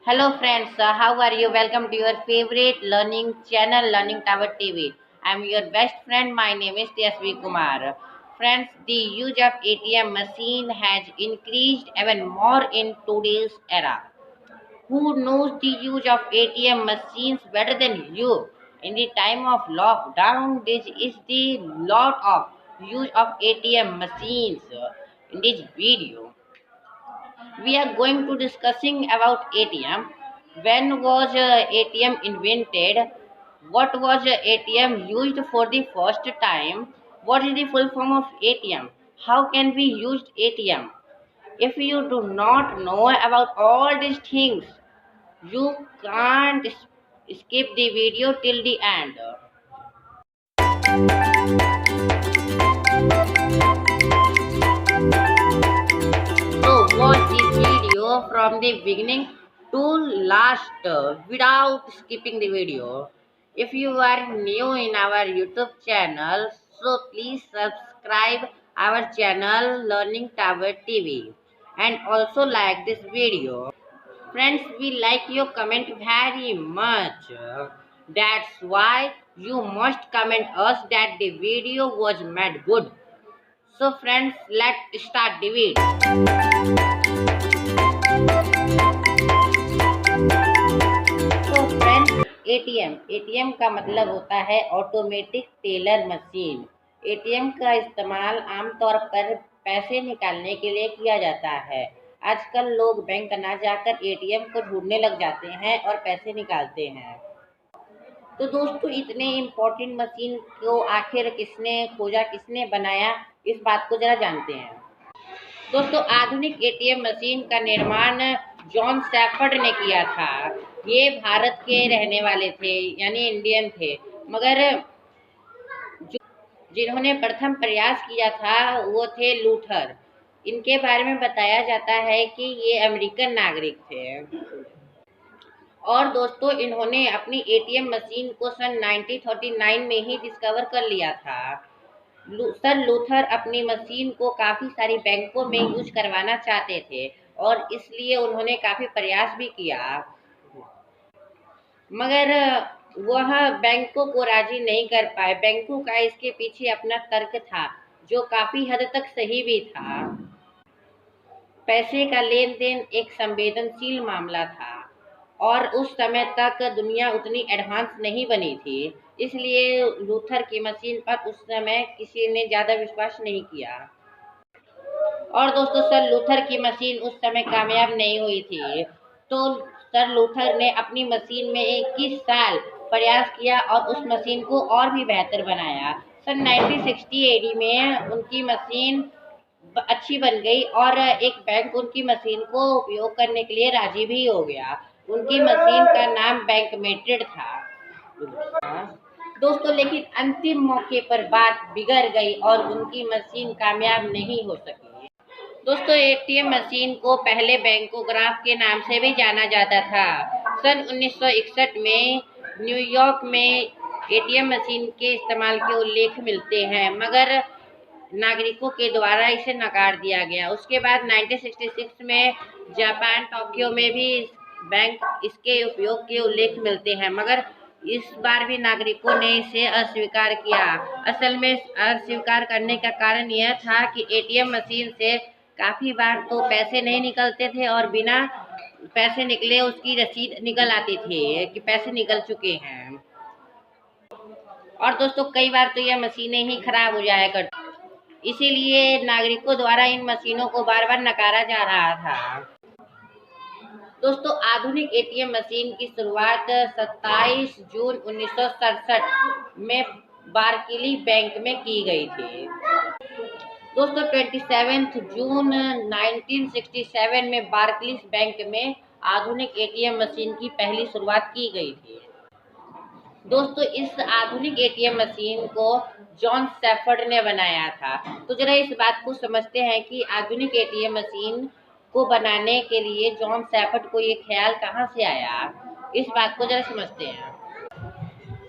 Hello friends, how are you? Welcome to your favorite learning channel Learning Tower TV. I am your best friend. My name is TSV Kumar. Friends, the use of ATM machine has increased even more in today's era. Who knows the use of ATM machines better than you? In the time of lockdown, this is the lot of use of ATM machines. In this video, we are going to discussing about ATM. When was ATM invented? What was ATM used for the first time? What is the full form of ATM? How can we use ATM? If you do not know about all these things, you can't skip the video till the end. So watch this video from the beginning to last without skipping the video. If you are new in our YouTube channel, so please subscribe our channel Learning Tower TV and also like this video. Friends, we like your comment very much. That's why you must comment us that the video was made good. So friends, let's start the video. तो friends, ATM का मतलब होता है automatic teller machine. ATM का इस्तेमाल आमतौर पर पैसे निकालने के लिए किया जाता है। आजकल लोग बैंक ना जाकर एटीएम को ढूंढने लग जाते हैं और पैसे निकालते हैं। तो दोस्तों, इतने इम्पोर्टेंट मशीन को आखिर किसने खोजा, किसने बनाया, इस बात को जरा जानते हैं। दोस्तों, आधुनिक एटीएम मशीन का निर्माण जॉन सैफर्ड ने किया था। ये भारत के रहने वाले थे, यानी इंडियन थे, मगर जिन्होंने प्रथम प्रयास किया था वो थे लूथर। इनके बारे में बताया जाता है कि ये अमेरिकन नागरिक थे। और दोस्तों, इन्होंने अपनी एटीएम मशीन को सन 1939 में ही डिस्कवर कर लिया था। सर लूथर अपनी मशीन को काफ़ी सारी बैंकों में यूज करवाना चाहते थे और इसलिए उन्होंने काफ़ी प्रयास भी किया, मगर वह बैंकों को राजी नहीं कर पाए। बैंकों का इसके पीछे अपना तर्क था जो काफ़ी हद तक सही भी था। पैसे का लेन देन एक संवेदनशील मामला था और उस समय तक दुनिया उतनी एडवांस नहीं बनी थी, इसलिए लूथर की मशीन पर उस समय किसी ने ज़्यादा विश्वास नहीं किया। और दोस्तों, सर लूथर की मशीन उस समय कामयाब नहीं हुई थी, तो सर लूथर ने अपनी मशीन में 21 साल प्रयास किया और उस मशीन को और भी बेहतर बनाया। सन 1960 एडी में उनकी मशीन अच्छी बन गई और एक बैंक उनकी मशीन को उपयोग करने के लिए राजी भी हो गया। उनकी मशीन का नाम बैंकमेटेड था। दोस्तों, लेकिन अंतिम मौके पर बात बिगड़ गई और उनकी मशीन कामयाब नहीं हो सकी। दोस्तों, एटीएम मशीन को पहले बैंकोग्राफ के नाम से भी जाना जाता था। सन 1961 में न्यूयॉर्क में एटीएम मशीन के इस्तेमाल के उल्लेख मिलते हैं, मगर नागरिकों के द्वारा इसे नकार दिया गया। उसके बाद 1966 में जापान टोक्यो में भी बैंक इसके उपयोग के उल्लेख मिलते हैं, मगर इस बार भी नागरिकों ने इसे अस्वीकार किया। असल में अस्वीकार करने का कारण यह था कि एटीएम मशीन से काफ़ी बार तो पैसे नहीं निकलते थे और बिना पैसे निकले उसकी रसीद निकल आती थी कि पैसे निकल चुके हैं। और दोस्तों, कई बार तो यह मशीनें ही खराब हो जाया करती, इसीलिए नागरिकों द्वारा इन मशीनों को बार बार नकारा जा रहा था। दोस्तों, आधुनिक एटीएम मशीन की शुरुआत 27 जून 1967 में बार्कली बैंक में की गई थी। दोस्तों, 27 जून 1967 में बार्कलीज बैंक में आधुनिक एटीएम मशीन की पहली शुरुआत की गई थी। दोस्तों, इस आधुनिक एटीएम मशीन को जॉन सैफर्ड ने बनाया था। तो जरा इस बात को समझते हैं कि आधुनिक एटीएम मशीन को बनाने के लिए जॉन सैफर्ड को ये ख्याल कहाँ से आया, इस बात को जरा समझते हैं।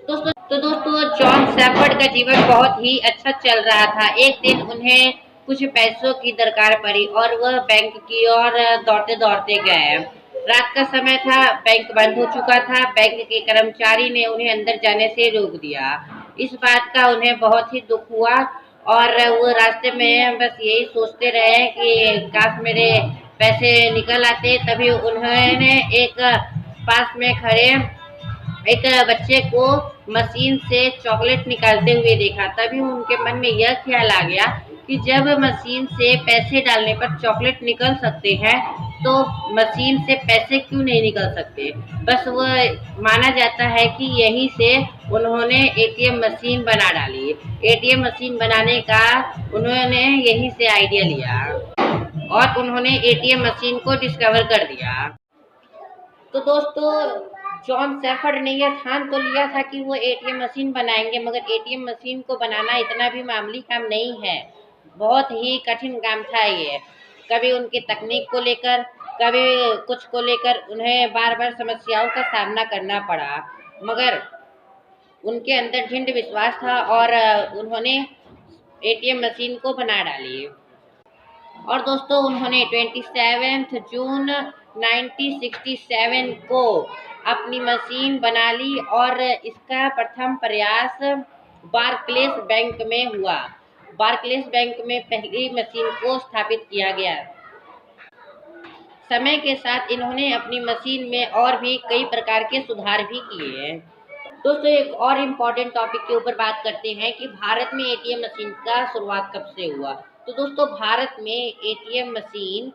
दोस्तों, जॉन सैफर्ड का जीवन बहुत ही अच्छा चल रहा था। एक दिन उन्हें कुछ पैसों की दरकार पड़ी और वह बैंक की ओर दौड़ते दौड़ते गए। रात का समय था, बैंक बंद हो चुका था। बैंक के कर्मचारी ने उन्हें अंदर जाने से रोक दिया। इस बात का उन्हें बहुत ही दुख हुआ और वो रास्ते में बस यही सोचते रहे कि काश मेरे पैसे निकल आते। तभी उन्होंने एक पास में खड़े एक बच्चे को मशीन से चॉकलेट निकालते हुए देखा। तभी उनके मन में यह ख्याल आ गया कि जब मशीन से पैसे डालने पर चॉकलेट निकल सकते हैं तो मशीन से पैसे क्यों नहीं निकल सकते। बस वो माना जाता है कि यहीं से उन्होंने एटीएम मशीन बना डाली। एटीएम मशीन बनाने का उन्होंने यहीं से आइडिया लिया और उन्होंने एटीएम मशीन को डिस्कवर कर दिया। तो दोस्तों, जॉन सेफर्ड ने यह ठान तो लिया था कि वो एटीएम मशीन बनाएंगे, मगर एटीएम मशीन को बनाना इतना भी मामूली काम नहीं है। बहुत ही कठिन काम था ये। कभी उनकी तकनीक को लेकर, कभी कुछ को लेकर उन्हें बार बार समस्याओं का सामना करना पड़ा, मगर उनके अंदर दृढ़ विश्वास था और उन्होंने एटीएम मशीन को बना डाली। और दोस्तों, उन्होंने 27 जून 1967 को अपनी मशीन बना ली और इसका प्रथम प्रयास बार्कलेस बैंक में हुआ। बार्कलेस बैंक में पहली मशीन को स्थापित किया गया। समय के साथ इन्होंने अपनी मशीन में और भी कई प्रकार के सुधार भी किए हैं। दोस्तों, एक और इम्पोर्टेंट टॉपिक के ऊपर बात करते हैं कि भारत में एटीएम मशीन का शुरुआत कब से हुआ। तो दोस्तों, भारत में एटीएम मशीन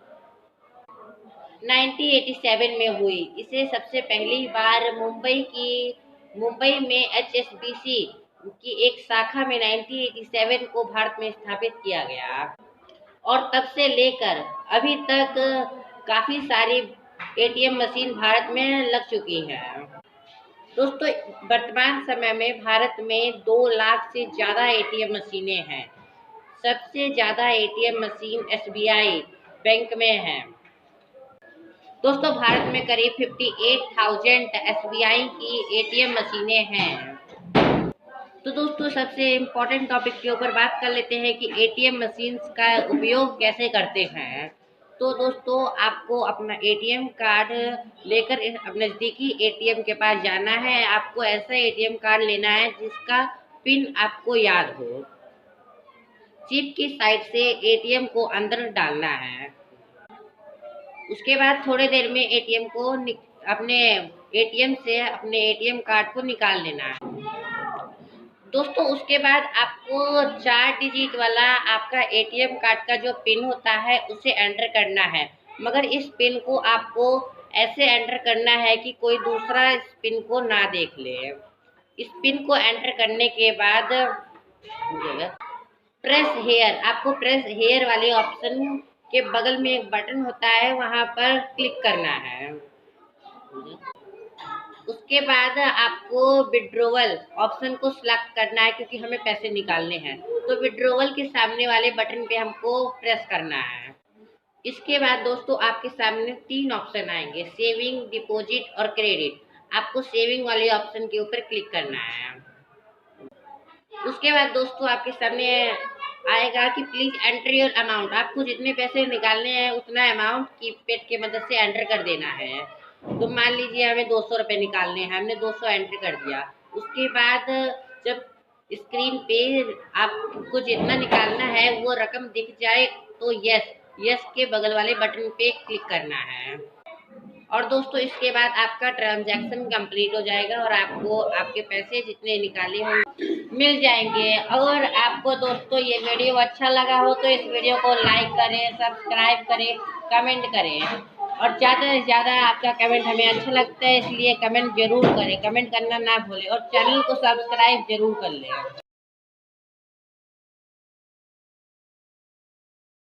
1987 में हुई। इसे सबसे पहली बार मुंबई में एचएसबीसी की एक शाखा में 1987 को भारत में स्थापित किया गया और तब से लेकर अभी तक काफी सारी एटीएम मशीन भारत में लग चुकी हैं। दोस्तों, वर्तमान समय में भारत में 2 लाख से ज़्यादा एटीएम मशीनें हैं। सबसे ज़्यादा एटीएम मशीन एसबीआई बैंक में है। दोस्तों, भारत में करीब 58,000 एसबीआई की एटीएम मशीनें हैं। तो दोस्तों, सबसे इम्पोर्टेंट टॉपिक के ऊपर बात कर लेते हैं कि एटीएम मशीन्स का उपयोग कैसे करते हैं। तो दोस्तों, आपको अपना एटीएम कार्ड लेकर अपने नज़दीकी एटीएम के पास जाना है। आपको ऐसा एटीएम कार्ड लेना है जिसका पिन आपको याद हो। चिप की साइड से एटीएम को अंदर डालना है। उसके बाद थोड़ी देर में अपने एटीएम से अपने एटीएम कार्ड को निकाल लेना है। दोस्तों, उसके बाद आपको 4 डिजिट वाला आपका एटीएम कार्ड का जो पिन होता है उसे एंटर करना है, मगर इस पिन को आपको ऐसे एंटर करना है कि कोई दूसरा इस पिन को ना देख ले। इस पिन को एंटर करने के बाद आपको प्रेस हेयर वाले ऑप्शन के बगल में एक बटन होता है, वहां पर क्लिक करना है। उसके बाद आपको विड्रॉवल ऑप्शन को सिलेक्ट करना है क्योंकि हमें पैसे निकालने हैं। तो विड्रॉवल के सामने वाले बटन पे हमको प्रेस करना है। इसके बाद दोस्तों, आपके सामने 3 ऑप्शन आएंगे, सेविंग, डिपॉजिट और क्रेडिट। आपको सेविंग वाले ऑप्शन के ऊपर क्लिक करना है। उसके बाद दोस्तों, आपके सामने आएगा कि प्लीज एंटर योर अमाउंट। आपको जितने पैसे निकालने हैं उतना अमाउंट कीपैड की मदद से एंटर कर देना है। तो मान लीजिए हमें 200 रुपये निकालने हैं, हमने 200 एंटर कर दिया। उसके बाद जब स्क्रीन पे आपको जितना निकालना है वो रकम दिख जाए तो यस के बगल वाले बटन पे क्लिक करना है। और दोस्तों, इसके बाद आपका ट्रांजैक्शन कंप्लीट हो जाएगा और आपको आपके पैसे जितने निकाले होंगे मिल जाएंगे। और आपको दोस्तों ये वीडियो अच्छा लगा हो तो इस वीडियो को लाइक करें, सब्सक्राइब करें, कमेंट करें और ज़्यादा से ज़्यादा आपका कमेंट हमें अच्छा लगता है, इसलिए कमेंट जरूर करें। कमेंट करना ना भूलें और चैनल को सब्सक्राइब जरूर कर लें।